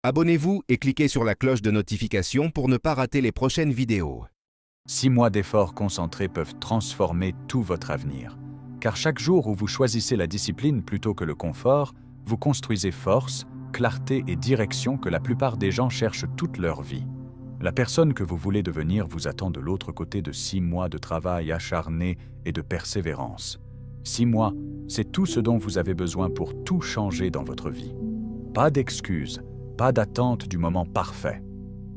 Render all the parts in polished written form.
Abonnez-vous et cliquez sur la cloche de notification pour ne pas rater les prochaines vidéos. 6 mois d'efforts concentrés peuvent transformer tout votre avenir. Car chaque jour où vous choisissez la discipline plutôt que le confort, vous construisez force, clarté et direction que la plupart des gens cherchent toute leur vie. La personne que vous voulez devenir vous attend de l'autre côté de 6 mois de travail acharné et de persévérance. 6 mois, c'est tout ce dont vous avez besoin pour tout changer dans votre vie. Pas d'excuses, pas d'attente du moment parfait.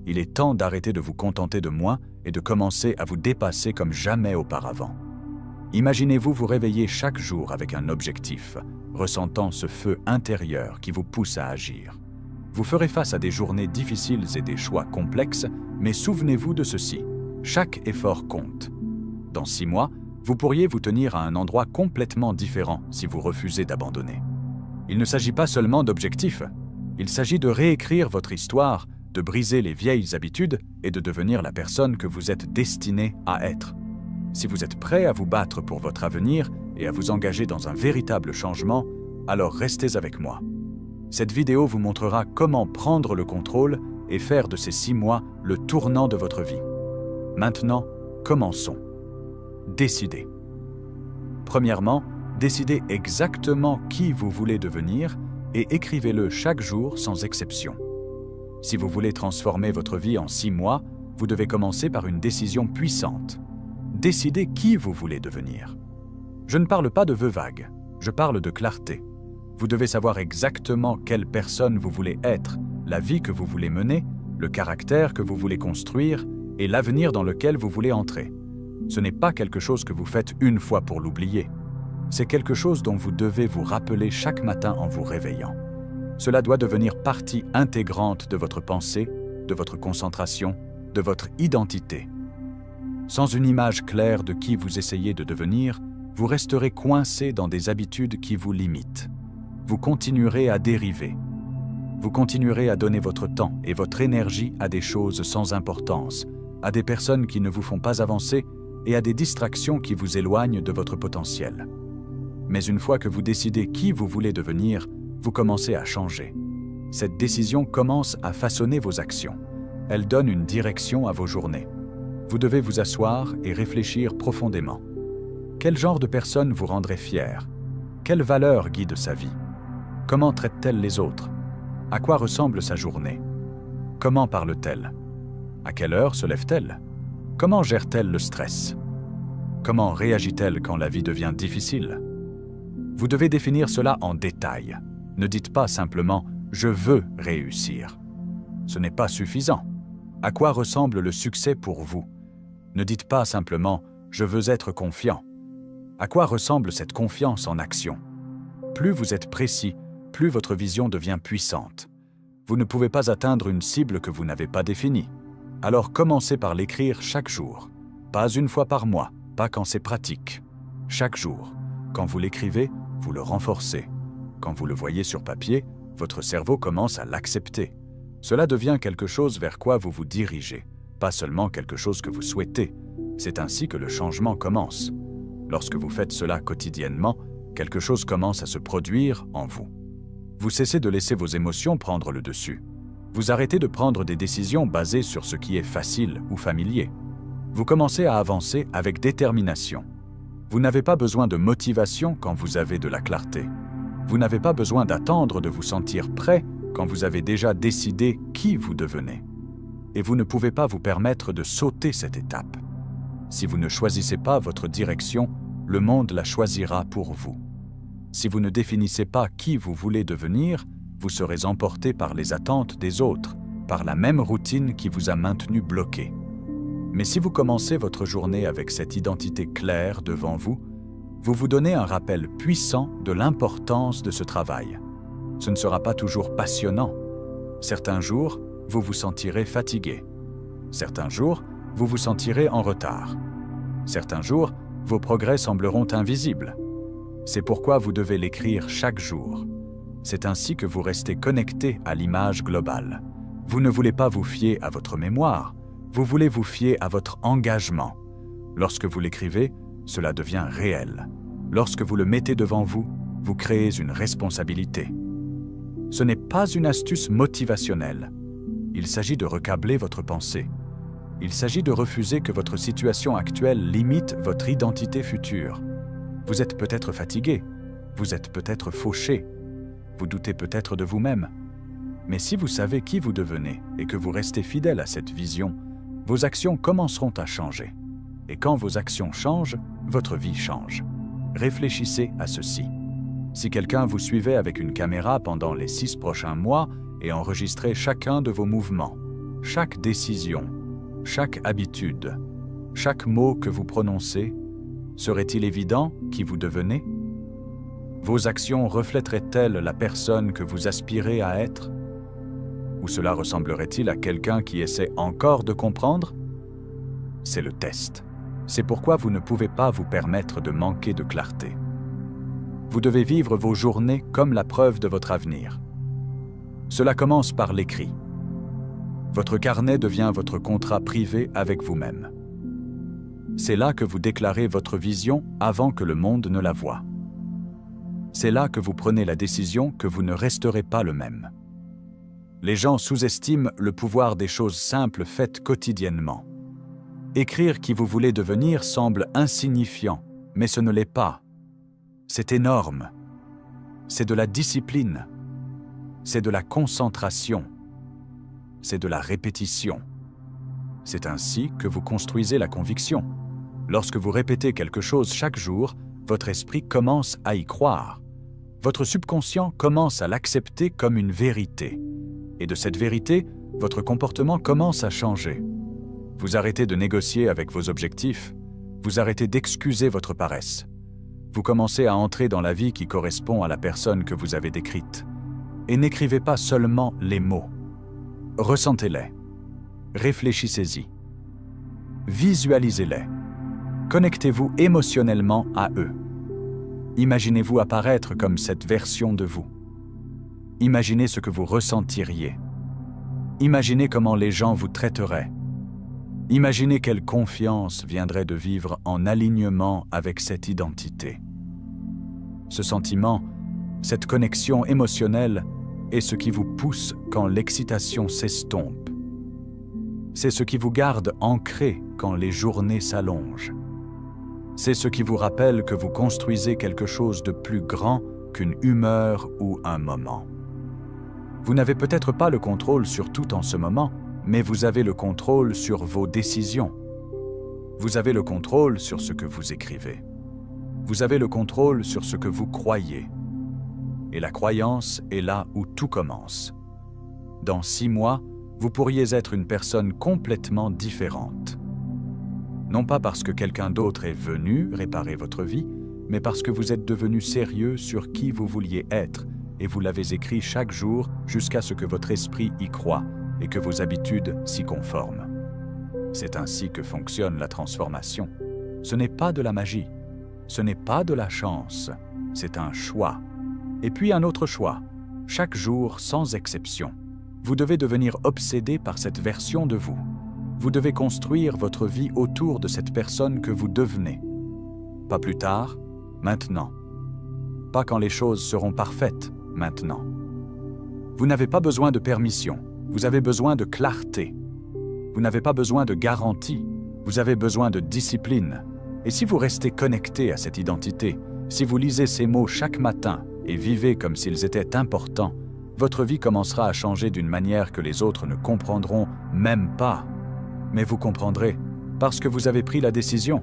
Il est temps d'arrêter de vous contenter de moins et de commencer à vous dépasser comme jamais auparavant. Imaginez-vous vous réveiller chaque jour avec un objectif, ressentant ce feu intérieur qui vous pousse à agir. Vous ferez face à des journées difficiles et des choix complexes, mais souvenez-vous de ceci, chaque effort compte. Dans 6 mois, vous pourriez vous tenir à un endroit complètement différent si vous refusez d'abandonner. Il ne s'agit pas seulement d'objectifs, il s'agit de réécrire votre histoire, de briser les vieilles habitudes et de devenir la personne que vous êtes destiné à être. Si vous êtes prêt à vous battre pour votre avenir et à vous engager dans un véritable changement, alors restez avec moi. Cette vidéo vous montrera comment prendre le contrôle et faire de ces 6 mois le tournant de votre vie. Maintenant, commençons. Décidez. Premièrement, décidez exactement qui vous voulez devenir et écrivez-le chaque jour sans exception. Si vous voulez transformer votre vie en 6 mois, vous devez commencer par une décision puissante. Décidez qui vous voulez devenir. Je ne parle pas de vœux vagues, je parle de clarté. Vous devez savoir exactement quelle personne vous voulez être, la vie que vous voulez mener, le caractère que vous voulez construire et l'avenir dans lequel vous voulez entrer. Ce n'est pas quelque chose que vous faites une fois pour l'oublier. C'est quelque chose dont vous devez vous rappeler chaque matin en vous réveillant. Cela doit devenir partie intégrante de votre pensée, de votre concentration, de votre identité. Sans une image claire de qui vous essayez de devenir, vous resterez coincé dans des habitudes qui vous limitent. Vous continuerez à dériver. Vous continuerez à donner votre temps et votre énergie à des choses sans importance, à des personnes qui ne vous font pas avancer et à des distractions qui vous éloignent de votre potentiel. Mais une fois que vous décidez qui vous voulez devenir, vous commencez à changer. Cette décision commence à façonner vos actions. Elle donne une direction à vos journées. Vous devez vous asseoir et réfléchir profondément. Quel genre de personne vous rendrait fier? Quelles valeurs guident sa vie? Comment traite-t-elle les autres? À quoi ressemble sa journée? Comment parle-t-elle? À quelle heure se lève-t-elle? Comment gère-t-elle le stress? Comment réagit-elle quand la vie devient difficile? Vous devez définir cela en détail. Ne dites pas simplement « je veux réussir ». Ce n'est pas suffisant. À quoi ressemble le succès pour vous? Ne dites pas simplement « je veux être confiant ». À quoi ressemble cette confiance en action? Plus vous êtes précis, plus votre vision devient puissante. Vous ne pouvez pas atteindre une cible que vous n'avez pas définie. Alors commencez par l'écrire chaque jour. Pas une fois par mois, pas quand c'est pratique. Chaque jour. Quand vous l'écrivez, vous le renforcez. Quand vous le voyez sur papier, votre cerveau commence à l'accepter. Cela devient quelque chose vers quoi vous vous dirigez, pas seulement quelque chose que vous souhaitez. C'est ainsi que le changement commence. Lorsque vous faites cela quotidiennement, quelque chose commence à se produire en vous. Vous cessez de laisser vos émotions prendre le dessus. Vous arrêtez de prendre des décisions basées sur ce qui est facile ou familier. Vous commencez à avancer avec détermination. Vous n'avez pas besoin de motivation quand vous avez de la clarté. Vous n'avez pas besoin d'attendre de vous sentir prêt quand vous avez déjà décidé qui vous devenez. Et vous ne pouvez pas vous permettre de sauter cette étape. Si vous ne choisissez pas votre direction, le monde la choisira pour vous. Si vous ne définissez pas qui vous voulez devenir, vous serez emporté par les attentes des autres, par la même routine qui vous a maintenu bloqué. Mais si vous commencez votre journée avec cette identité claire devant vous, vous vous donnez un rappel puissant de l'importance de ce travail. Ce ne sera pas toujours passionnant. Certains jours, vous vous sentirez fatigué. Certains jours, vous vous sentirez en retard. Certains jours, vos progrès sembleront invisibles. C'est pourquoi vous devez l'écrire chaque jour. C'est ainsi que vous restez connecté à l'image globale. Vous ne voulez pas vous fier à votre mémoire, vous voulez vous fier à votre engagement. Lorsque vous l'écrivez, cela devient réel. Lorsque vous le mettez devant vous, vous créez une responsabilité. Ce n'est pas une astuce motivationnelle. Il s'agit de recabler votre pensée. Il s'agit de refuser que votre situation actuelle limite votre identité future. Vous êtes peut-être fatigué, vous êtes peut-être fauché, vous doutez peut-être de vous-même. Mais si vous savez qui vous devenez et que vous restez fidèle à cette vision, vos actions commenceront à changer. Et quand vos actions changent, votre vie change. Réfléchissez à ceci. Si quelqu'un vous suivait avec une caméra pendant les 6 prochains mois et enregistrait chacun de vos mouvements, chaque décision, chaque habitude, chaque mot que vous prononcez, serait-il évident qui vous devenez? Vos actions reflèteraient-elles la personne que vous aspirez à être? Ou cela ressemblerait-il à quelqu'un qui essaie encore de comprendre? C'est le test. C'est pourquoi vous ne pouvez pas vous permettre de manquer de clarté. Vous devez vivre vos journées comme la preuve de votre avenir. Cela commence par l'écrit. Votre carnet devient votre contrat privé avec vous-même. C'est là que vous déclarez votre vision avant que le monde ne la voie. C'est là que vous prenez la décision que vous ne resterez pas le même. Les gens sous-estiment le pouvoir des choses simples faites quotidiennement. Écrire qui vous voulez devenir semble insignifiant, mais ce ne l'est pas. C'est énorme. C'est de la discipline. C'est de la concentration. C'est de la répétition. C'est ainsi que vous construisez la conviction. Lorsque vous répétez quelque chose chaque jour, votre esprit commence à y croire. Votre subconscient commence à l'accepter comme une vérité. Et de cette vérité, votre comportement commence à changer. Vous arrêtez de négocier avec vos objectifs. Vous arrêtez d'excuser votre paresse. Vous commencez à entrer dans la vie qui correspond à la personne que vous avez décrite. Et n'écrivez pas seulement les mots. Ressentez-les. Réfléchissez-y. Visualisez-les. Connectez-vous émotionnellement à eux. Imaginez-vous apparaître comme cette version de vous. Imaginez ce que vous ressentiriez. Imaginez comment les gens vous traiteraient. Imaginez quelle confiance viendrait de vivre en alignement avec cette identité. Ce sentiment, cette connexion émotionnelle est ce qui vous pousse quand l'excitation s'estompe. C'est ce qui vous garde ancré quand les journées s'allongent. C'est ce qui vous rappelle que vous construisez quelque chose de plus grand qu'une humeur ou un moment. Vous n'avez peut-être pas le contrôle sur tout en ce moment, mais vous avez le contrôle sur vos décisions. Vous avez le contrôle sur ce que vous écrivez. Vous avez le contrôle sur ce que vous croyez. Et la croyance est là où tout commence. Dans 6 mois, vous pourriez être une personne complètement différente. Non pas parce que quelqu'un d'autre est venu réparer votre vie, mais parce que vous êtes devenu sérieux sur qui vous vouliez être et vous l'avez écrit chaque jour jusqu'à ce que votre esprit y croie et que vos habitudes s'y conforment. C'est ainsi que fonctionne la transformation. Ce n'est pas de la magie, ce n'est pas de la chance, c'est un choix. Et puis un autre choix, chaque jour sans exception. Vous devez devenir obsédé par cette version de vous. Vous devez construire votre vie autour de cette personne que vous devenez. Pas plus tard, maintenant. Pas quand les choses seront parfaites, maintenant. Vous n'avez pas besoin de permission, vous avez besoin de clarté. Vous n'avez pas besoin de garantie, vous avez besoin de discipline. Et si vous restez connecté à cette identité, si vous lisez ces mots chaque matin et vivez comme s'ils étaient importants, votre vie commencera à changer d'une manière que les autres ne comprendront même pas. Mais vous comprendrez, parce que vous avez pris la décision.